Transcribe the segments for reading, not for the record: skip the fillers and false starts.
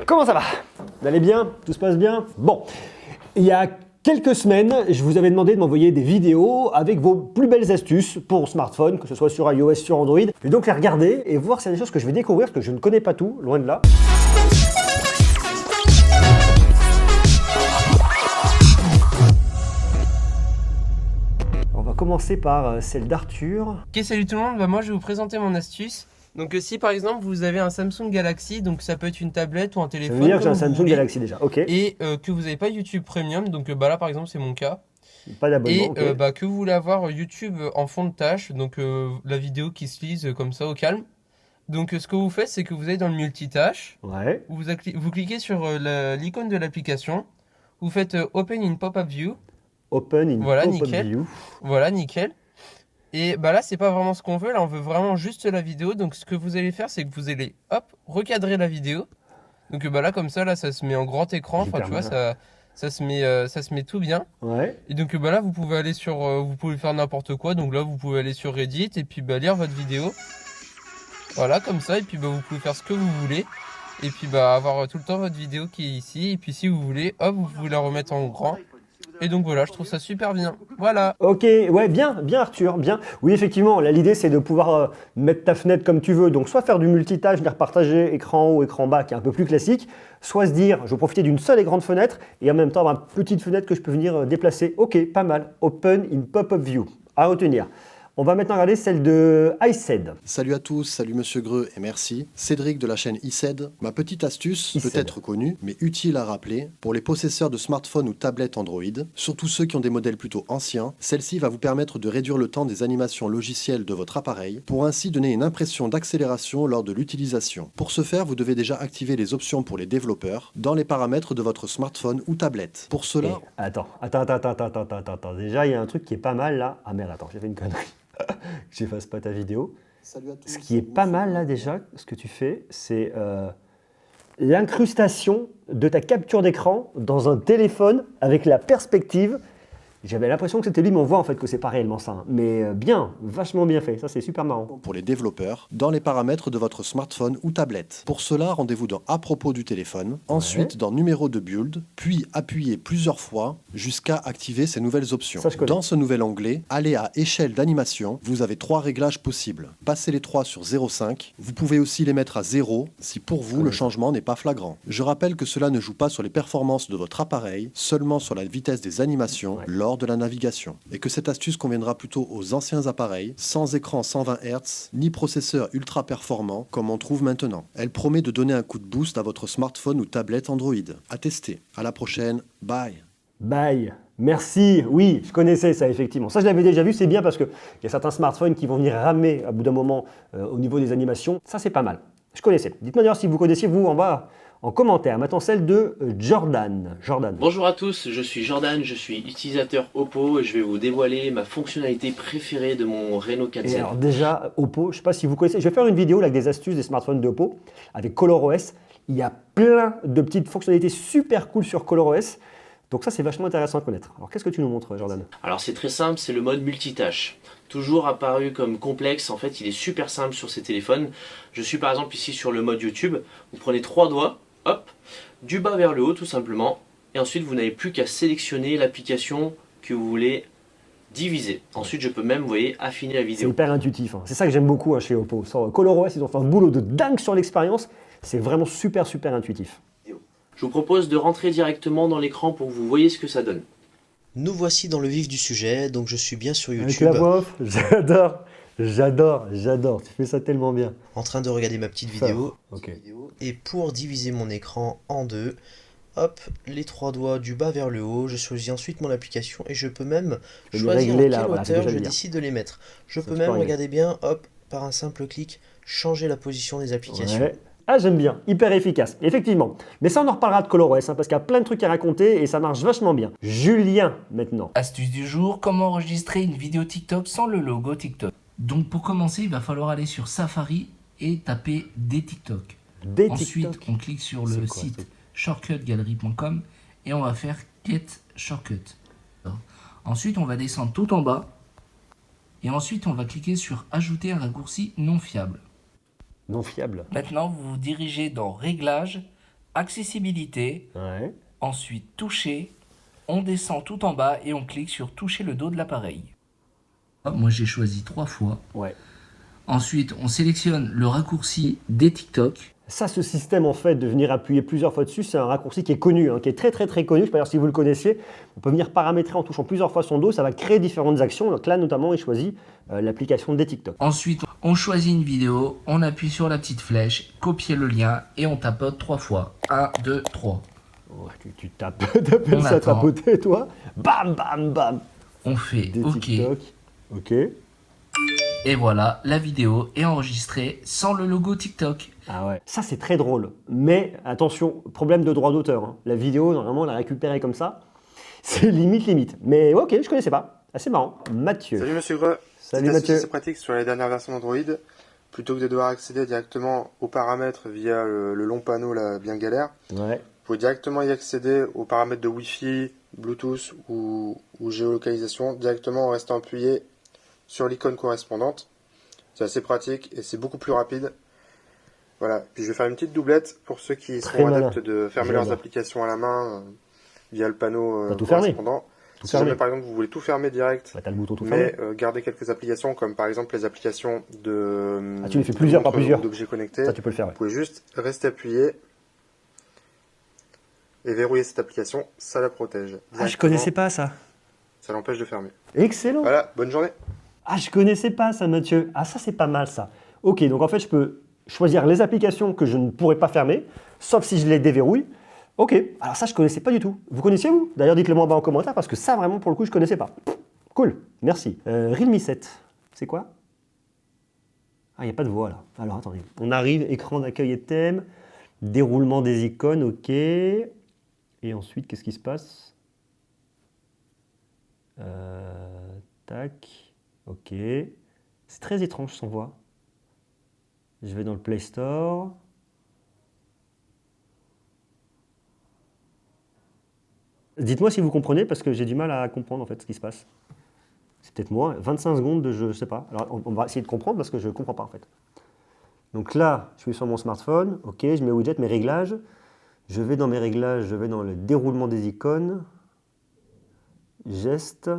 Comment ça va? Vous allez bien? Tout se passe bien? Bon, il y a quelques semaines, je vous avais demandé de m'envoyer des vidéos avec vos plus belles astuces pour smartphone, que ce soit sur iOS, sur Android. Je vais donc les regarder et voir s'il y a des choses que je vais découvrir, parce que je ne connais pas tout, loin de là. On va commencer par celle d'Arthur. Ok, salut tout le monde, moi je vais vous présenter mon astuce. Donc si par exemple vous avez un Samsung Galaxy, donc ça peut être une tablette ou un téléphone. Ça veut dire que j'ai un comme vous Samsung voulez, Galaxy déjà, ok. et que vous n'avez pas YouTube Premium, donc là par exemple c'est mon cas. Pas d'abonnement, Et ok. que vous voulez avoir YouTube en fond de tâche, donc la vidéo qui se lise comme ça au calme. Donc ce que vous faites, c'est que vous allez dans le multitâche, Ouais, vous cliquez sur l'icône de l'application, vous faites Open in Pop-up View, open in voilà pop-up nickel. view. Voilà, nickel. Et là, c'est pas vraiment ce qu'on veut. Là, on veut vraiment juste la vidéo. Donc, ce que vous allez faire, c'est que vous allez, hop, recadrer la vidéo. Donc, là, comme ça, là, ça se met en grand écran. Enfin, tu vois, ça se met tout bien. Ouais. Et donc, là, vous pouvez aller sur, vous pouvez faire n'importe quoi. Donc là, vous pouvez aller sur Reddit et puis lire votre vidéo. Voilà, comme ça. Et puis, vous pouvez faire ce que vous voulez. Et puis, avoir tout le temps votre vidéo qui est ici. Et puis, si vous voulez, hop, vous pouvez la remettre en grand. Et donc voilà, je trouve ça super bien. Voilà. Ok, ouais, bien Arthur, bien. Oui, effectivement, là l'idée c'est de pouvoir mettre ta fenêtre comme tu veux, donc soit faire du multitâche, venir partager écran haut, écran bas, qui est un peu plus classique, soit se dire, je vais profiter d'une seule et grande fenêtre, et en même temps avoir une petite fenêtre que je peux venir déplacer. Ok, pas mal. Open in pop-up view, à retenir. On va maintenant regarder celle de iCed. Salut à tous, salut Monsieur Greux et merci. Cédric de la chaîne iCed. Ma petite astuce, iCed. peut-être connue, mais utile à rappeler, pour les possesseurs de smartphones ou tablettes Android, surtout ceux qui ont des modèles plutôt anciens, celle-ci va vous permettre de réduire le temps des animations logicielles de votre appareil, pour ainsi donner une impression d'accélération lors de l'utilisation. Pour ce faire, vous devez déjà activer les options pour les développeurs dans les paramètres de votre smartphone ou tablette. Pour cela... Et attends. Déjà, il y a un truc qui est pas mal là. Ah merde, attends, j'ai fait une connerie. Que j'efface pas ta vidéo. Salut à tous. Ce qui est pas mal là déjà, ce que tu fais, c'est l'incrustation de ta capture d'écran dans un téléphone avec la perspective. J'avais l'impression que c'était lui, mais on voit en fait que c'est pas réellement ça. Hein. Mais bien, vachement bien fait. Ça, c'est super marrant. Pour les développeurs, dans les paramètres de votre smartphone ou tablette. Pour cela, rendez-vous dans À propos du téléphone, ensuite dans Numéro de build, puis appuyez plusieurs fois jusqu'à activer ces nouvelles options. Ça, je connais. Dans ce nouvel onglet, allez à Échelle d'animation, vous avez 3 réglages possibles. Passez les 3 sur 0,5, vous pouvez aussi les mettre à 0 si pour vous le changement n'est pas flagrant. Je rappelle que cela ne joue pas sur les performances de votre appareil, seulement sur la vitesse des animations lors de la navigation. Et que cette astuce conviendra plutôt aux anciens appareils, sans écran 120 Hz, ni processeur ultra performant comme on trouve maintenant. Elle promet de donner un coup de boost à votre smartphone ou tablette Android. À tester. À la prochaine. Bye. Bye. Merci. Oui, je connaissais ça effectivement. Ça, je l'avais déjà vu. C'est bien parce qu'il y a certains smartphones qui vont venir ramer à bout d'un moment au niveau des animations. Ça, c'est pas mal. Je connaissais. Dites-moi d'ailleurs si vous connaissiez, vous, en commentaire. Maintenant, celle de Jordan. Jordan. Bonjour à tous, je suis Jordan, je suis utilisateur Oppo et je vais vous dévoiler ma fonctionnalité préférée de mon Reno Et 4Z. alors déjà, Oppo, je ne sais pas si vous connaissez, je vais faire une vidéo là, avec des astuces des smartphones d'Oppo avec ColorOS. Il y a plein de petites fonctionnalités super cool sur ColorOS. Donc ça, c'est vachement intéressant à connaître. Alors qu'est-ce que tu nous montres, Jordan? Alors c'est très simple, c'est le mode multitâche. Toujours apparu comme complexe, en fait il est super simple sur ces téléphones. Je suis par exemple ici sur le mode YouTube, vous prenez 3 doigts, hop, du bas vers le haut tout simplement, et ensuite vous n'avez plus qu'à sélectionner l'application que vous voulez diviser. Ensuite je peux même, vous voyez, affiner la C'est vidéo. hyper intuitif. Hein. C'est ça que j'aime beaucoup chez Oppo. Sur ColorOS, ils ont fait un boulot de dingue sur l'expérience. C'est vraiment super intuitif. Je vous propose de rentrer directement dans l'écran pour que vous voyez ce que ça donne. Nous voici dans le vif du sujet, donc je suis bien sur Avec YouTube, la voix off, j'adore. Tu fais ça tellement bien. en train de regarder ma petite Ça, vidéo. ok. Et pour diviser mon écran en deux, hop, les 3 doigts du bas vers le haut, je choisis ensuite mon application et je peux même Je vais choisir en régler quelle là, voilà, c'est ce hauteur que je j'allais dire. décide de les mettre. Je Ça, peux tu même, peux régler. regardez bien, hop, par un simple clic, changer la position des applications. Ouais. Ah, j'aime bien, hyper efficace, effectivement. Mais ça, on en reparlera de ColorOS, hein, parce qu'il y a plein de trucs à raconter et ça marche vachement bien. Julien, maintenant. Astuce du jour, comment enregistrer une vidéo TikTok sans le logo TikTok. Donc pour commencer, il va falloir aller sur Safari et taper des TikTok. Des Ensuite, TikTok. on clique sur C'est le quoi, site ça shortcutgallery.com et on va faire Get Shortcut. Ensuite, on va descendre tout en bas et ensuite on va cliquer sur Ajouter un raccourci non fiable. Non fiable. Maintenant, vous vous dirigez dans Réglages, accessibilité, Ouais. ensuite toucher, on descend tout en bas et on clique sur toucher le dos de l'appareil. Moi j'ai choisi 3 fois. Ouais. Ensuite, on sélectionne le raccourci des TikTok. Ça, ce système en fait de venir appuyer plusieurs fois dessus, c'est un raccourci qui est connu, hein, qui est très connu. Je ne sais pas si vous le connaissiez. On peut venir paramétrer en touchant plusieurs fois son dos, ça va créer différentes actions. Donc là, notamment, il choisit l'application des TikTok. Ensuite, on choisit une vidéo, on appuie sur la petite flèche, copier le lien et on tapote 3 fois. 1, 2, 3. Ouais, tu tapes, t'appelles On ça attend. tapoter, toi. Bam, bam, bam. On fait Des OK. TikTok. Ok. Et voilà, la vidéo est enregistrée sans le logo TikTok. Ah ouais. Ça, c'est très drôle. Mais attention, problème de droit d'auteur, hein. La vidéo, normalement, la récupérer comme ça, c'est limite. Mais ok, je connaissais pas. Assez marrant. Mathieu. Salut Monsieur Greux. Salut Cette astuce, Mathieu. c'est pratique sur les dernières versions d'Android. Plutôt que de devoir accéder directement aux paramètres via le long panneau là, bien galère, Ouais. vous pouvez directement y accéder aux paramètres de Wi-Fi, Bluetooth ou géolocalisation directement en restant appuyé sur l'icône correspondante. C'est assez pratique et c'est beaucoup plus rapide. Voilà. Puis je vais faire une petite doublette pour ceux qui Très sont malin. adeptes de fermer J'adore. leurs applications à la main via le panneau T'as tout fermé. correspondant. Tout Si fermé. jamais par exemple vous voulez tout fermer direct, Bah, t'as le bouton tout fermé. mais garder quelques applications comme par exemple les applications de Ah, tu les fais plusieurs par montres plusieurs. ou d'objets connectés. Ça, tu peux le faire. Ouais. Vous pouvez juste rester appuyé et verrouiller cette application, ça la protège. Directement, pas ça. Ça l'empêche de fermer. Excellent. Voilà, bonne journée. Ah, je connaissais pas ça, Mathieu. Ah, ça, c'est pas mal, ça. Ok, donc en fait, je peux choisir les applications que je ne pourrais pas fermer, sauf si je les déverrouille. Ok, alors ça, je connaissais pas du tout. Vous connaissiez, vous? D'ailleurs, dites-le moi en bas en commentaire, parce que ça, vraiment, pour le coup, je connaissais pas. Cool, merci. Realme 7, c'est quoi? Ah, il n'y a pas de voix, là. Alors, attendez. On arrive, écran d'accueil et thème, déroulement des icônes, ok. Et ensuite, qu'est-ce qui se passe? Tac. Ok. C'est très étrange sans voix. Je vais dans le Play Store. Dites-moi si vous comprenez, parce que j'ai du mal à comprendre en fait ce qui se passe. C'est peut-être moi. 25 secondes de jeu, je sais pas. Alors on va essayer de comprendre parce que je ne comprends pas en fait. Donc là, je suis sur mon smartphone. Ok, je mets widget, mes réglages. Je vais dans mes réglages, je vais dans le déroulement des icônes. Geste.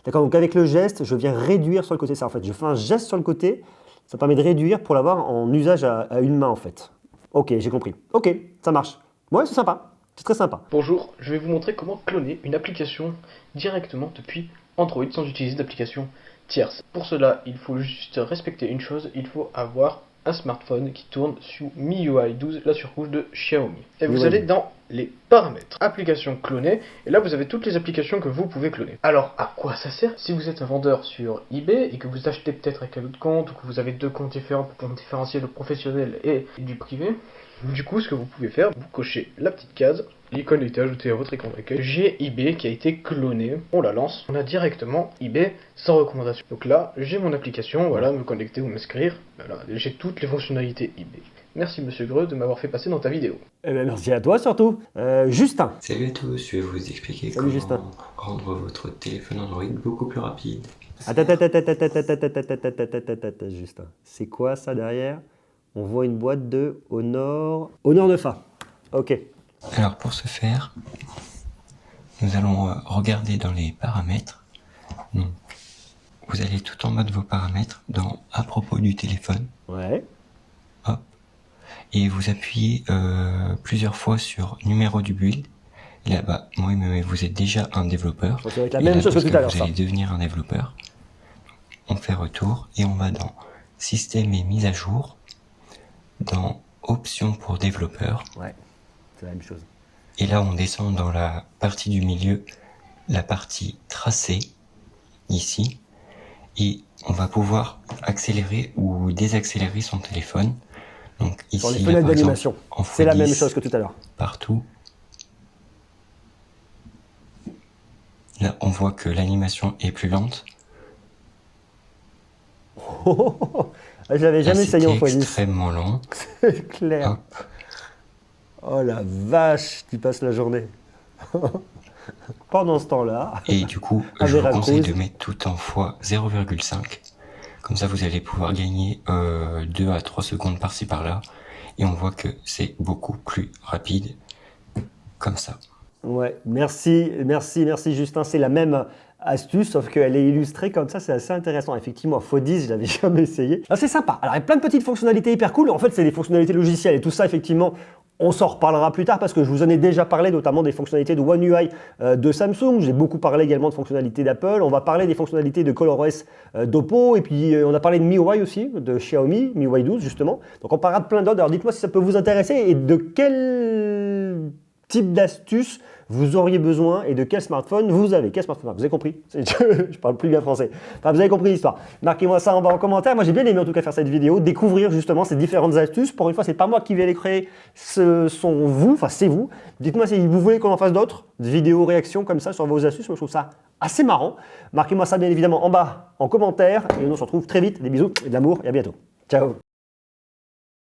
D'accord, donc avec le geste, je viens réduire sur le côté. Ça, en fait, je fais un geste sur le côté, ça permet de réduire pour l'avoir en usage à une main, en fait. Ok, j'ai compris. Ok, ça marche. Ouais, c'est sympa. C'est très sympa. Bonjour, je vais vous montrer comment cloner une application directement depuis Android sans utiliser d'application tierce. Pour cela, il faut juste respecter une chose, il faut avoir un smartphone qui tourne sous MIUI 12, la surcouche de Xiaomi. Et vous MIUI. allez dans les paramètres, applications clonées, et là vous avez toutes les applications que vous pouvez cloner. Alors à quoi ça sert? Si vous êtes un vendeur sur eBay et que vous achetez peut-être avec un autre compte, ou que vous avez deux comptes différents pour différencier le professionnel et du privé, du coup ce que vous pouvez faire, vous cochez la petite case, l'icône a été ajoutée à votre écran d'accueil, j'ai eBay qui a été cloné, on la lance, on a directement eBay sans recommandation. Donc là, j'ai mon application, voilà, me connecter ou m'inscrire, voilà, j'ai toutes les fonctionnalités eBay. Merci Monsieur Greux de m'avoir fait passer dans ta vidéo. Eh bien, merci à toi surtout. Justin. Salut à tous, je vais vous expliquer Salut, Justin. comment rendre votre téléphone Android beaucoup plus rapide. Attends, Justin. C'est quoi ça derrière? On voit une boîte de Honor 9A. Ok. Alors pour ce faire, nous allons regarder dans les paramètres. Donc, vous allez tout en bas de vos paramètres dans à propos du téléphone. Ouais. Hop. Et vous appuyez plusieurs fois sur numéro du build. Et là-bas, moi, mais vous êtes déjà un développeur. Donc, ça va être la Et même là, chose que parce tout à l'heure, vous ça. allez devenir un développeur. On fait retour et on va dans système et mise à jour, dans options pour développeurs. Ouais. C'est la même chose. Et là, on descend dans la partie du milieu, la partie tracée, ici. Et on va pouvoir accélérer ou désaccélérer son téléphone. Donc ici, Sur les là, fenêtres par exemple, d'animation. en C'est la x10, même chose que tout à l'heure. partout. Là, on voit que l'animation est plus lente. Je l'avais jamais Là, essayé en c'était x10. extrêmement long. C'est clair. Hop. Oh la vache, tu passes la journée. Pendant ce temps-là. Et du coup, À je vous Veracruz. conseille de mettre tout en x0,5. Comme ça, vous allez pouvoir gagner 2 à 3 secondes par-ci par-là. et on voit que c'est beaucoup plus rapide comme ça. Ouais, merci Justin, c'est la même astuce, sauf qu'elle est illustrée comme ça, c'est assez intéressant. Effectivement, x10, je l'avais jamais essayé. C'est sympa. Alors, il y a plein de petites fonctionnalités hyper cool. En fait, c'est des fonctionnalités logicielles et tout ça, effectivement, on s'en reparlera plus tard parce que je vous en ai déjà parlé, notamment des fonctionnalités de One UI de Samsung. J'ai beaucoup parlé également de fonctionnalités d'Apple. On va parler des fonctionnalités de ColorOS d'Oppo. Et puis, on a parlé de MIUI aussi, de Xiaomi, MIUI 12 justement. Donc, on parlera de plein d'autres. Alors, dites-moi si ça peut vous intéresser et de quel type d'astuces vous auriez besoin et de quel smartphone vous avez. Quel smartphone? Vous avez compris? Je parle plus bien français. Enfin, vous avez compris l'histoire. Marquez-moi ça en bas en commentaire. Moi, j'ai bien aimé en tout cas faire cette vidéo, découvrir justement ces différentes astuces. Pour une fois, c'est pas moi qui vais les créer, ce sont vous, enfin c'est vous. Dites-moi si vous voulez qu'on en fasse d'autres, des vidéos réactions comme ça sur vos astuces. Moi, je trouve ça assez marrant. Marquez-moi ça bien évidemment en bas en commentaire et nous on se retrouve très vite. Des bisous et de l'amour et à bientôt. Ciao.